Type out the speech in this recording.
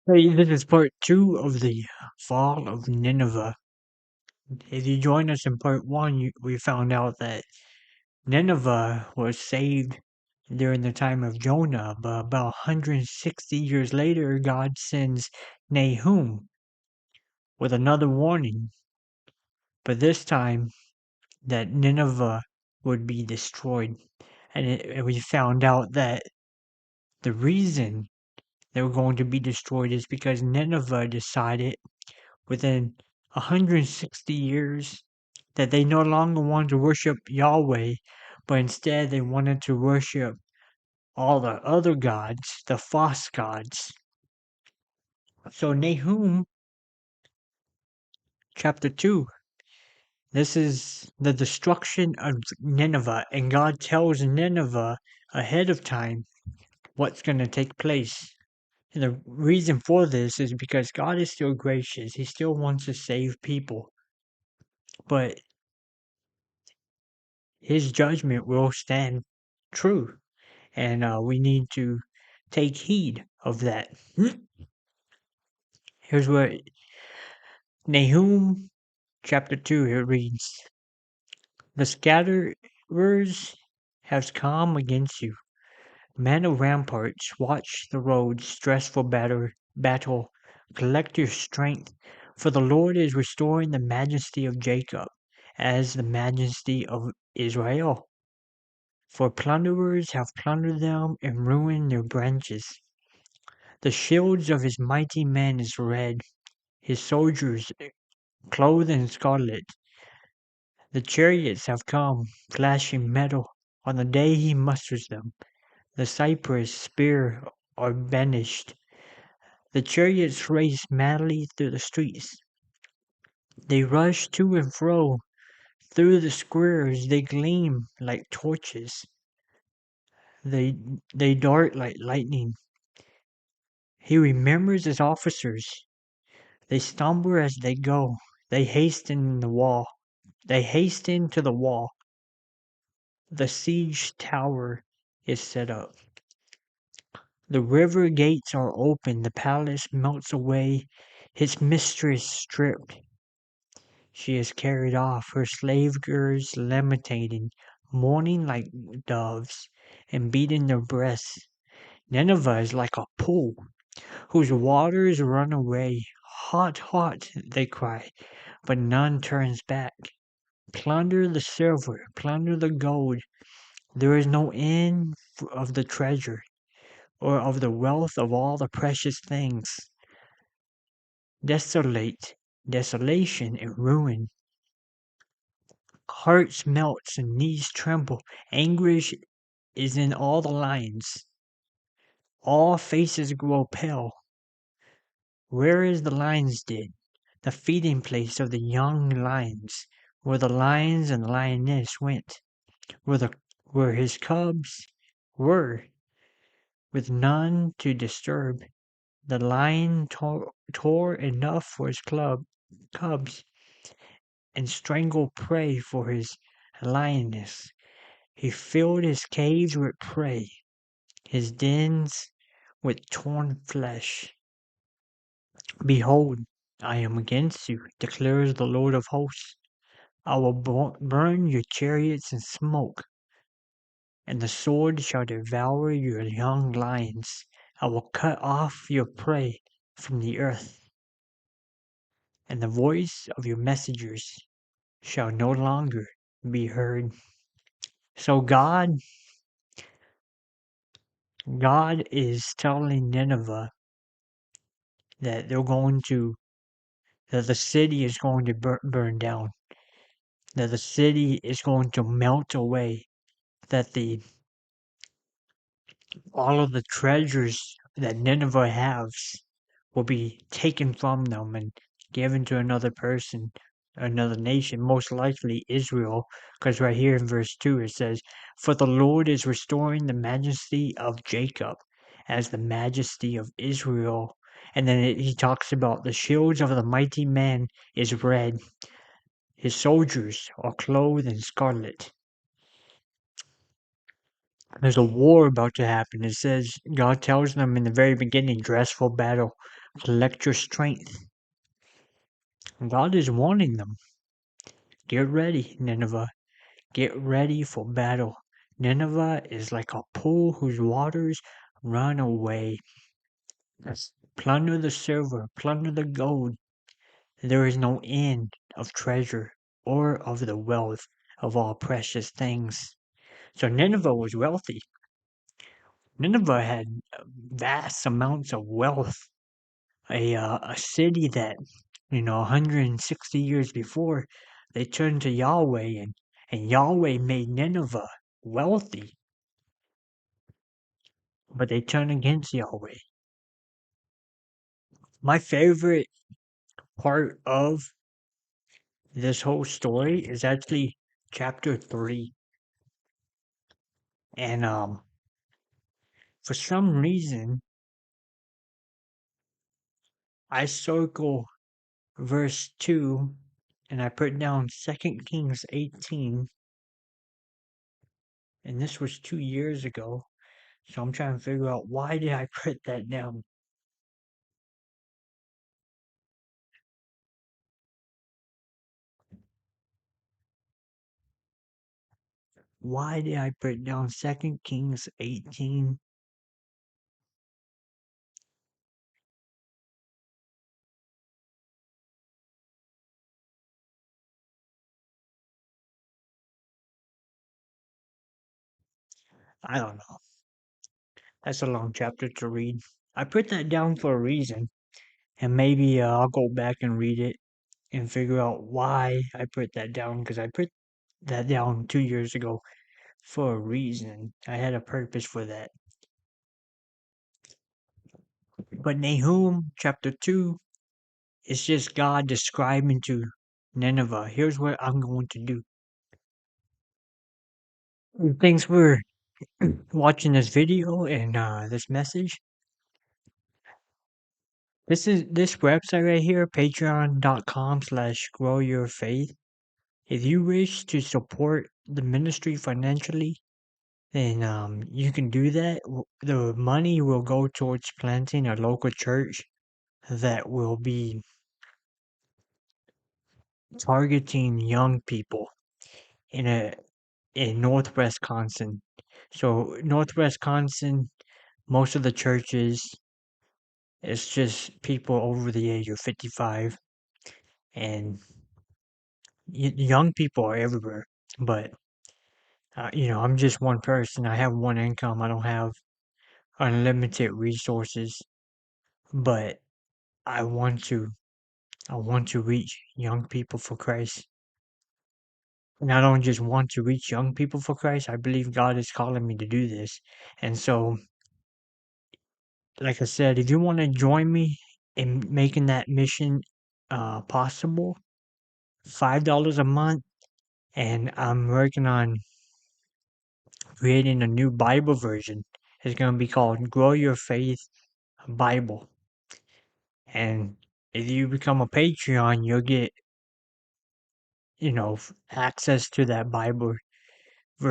Hey, this is part two of the fall of Nineveh. If you join us in part one, we found out that Nineveh was saved during the time of Jonah, but about 160 years later, God sends Nahum with another warning, but this time that Nineveh would be destroyed. And we found out that the reason they were going to be destroyed is because Nineveh decided within 160 years that they no longer wanted to worship Yahweh, but instead they wanted to worship all the other gods, the false gods. So Nahum chapter 2, this is the destruction of Nineveh, and God tells Nineveh ahead of time what's going to take place. And the reason for this is because God is still gracious. He still wants to save people. But his judgment will stand true, and we need to take heed of that. Here's what Nahum chapter 2 here reads: The scatterers have come against you. Men of ramparts, watch the roads, stress for battle. Collect your strength, for the Lord is restoring the majesty of Jacob as the majesty of Israel. For plunderers have plundered them and ruined their branches. The shields of his mighty men is red, his soldiers clothed in scarlet. The chariots have come, flashing metal, on the day he musters them. The cypress spear are banished. The chariots race madly through the streets. They rush to and fro. Through the squares they gleam like torches. They they dart like lightning. He remembers his officers. They stumble as they go. They hasten the wall. They hasten to the wall. The siege tower is set up. The river gates are open. The palace melts away. Its mistress stripped. She is carried off. Her slave girls lamenting, mourning like doves, and beating their breasts. Nineveh is like a pool whose waters run away. Hot, hot, they cry, but none turns back. Plunder the silver, plunder the gold. There is no end of the treasure, or of the wealth of all the precious things. Desolate, desolation and ruin. Hearts melt and knees tremble. Anguish is in all the lines. All faces grow pale. Where is the lion's den, the feeding place of the young lions, where the lions and the lioness went, where his cubs were, with none to disturb? The lion tore enough for his cubs, and strangled prey for his lioness. He filled his caves with prey, his dens with torn flesh. Behold, I am against you, declares the Lord of hosts. I will burn your chariots in smoke, and the sword shall devour your young lions. I will cut off your prey from the earth, and the voice of your messengers shall no longer be heard. So God is telling Nineveh that that the city is going to burn down, that the city is going to melt away, that the all of the treasures that Nineveh has will be taken from them and given to another person, another nation, most likely Israel, because right here in verse 2 it says, For the Lord is restoring the majesty of Jacob as the majesty of Israel. And then he talks about the shields of the mighty man is red, his soldiers are clothed in scarlet. There's a war about to happen. It says God tells them in the very beginning, dress for battle. collect your strength. God is warning them. Get ready, Nineveh. Get ready for battle. Nineveh is like a pool whose waters run away. Plunder the silver, plunder the gold. There is no end of treasure or of the wealth of all precious things. So Nineveh was wealthy. Nineveh had vast amounts of wealth. A city that, 160 years before, they turned to Yahweh, and Yahweh made Nineveh wealthy, but they turned against Yahweh. My favorite part of this whole story is actually chapter 3. And for some reason, I circle verse 2 and I put down 2 Kings 18. And this was 2 years ago. So I'm trying to figure out, why did I put that down? Why did I put down 2 Kings 18? I don't know. That's a long chapter to read. I put that down for a reason. And maybe I'll go back and read it and figure out why I put that down, because I put that down 2 years ago for a reason. I had a purpose for that. But Nahum chapter 2 is just God describing to Nineveh, here's what I'm going to do. Thanks for watching this video and this message. This website right here, patreon.com/growyourfaith. If you wish to support the ministry financially, then you can do that. The money will go towards planting a local church that will be targeting young people in Northwest Wisconsin. So Northwest Wisconsin, most of the churches, it's just people over the age of 55, and young people are everywhere. But I'm just one person. I have one income. I don't have unlimited resources, but I want to I want to reach young people for Christ. And I don't just want to reach young people for Christ. I believe God is calling me to do this. And so, like I said, if you want to join me in making that mission possible, $5 a month, and I'm working on creating a new Bible version. It's going to be called Grow Your Faith Bible. And if you become a Patreon, you'll get access to that Bible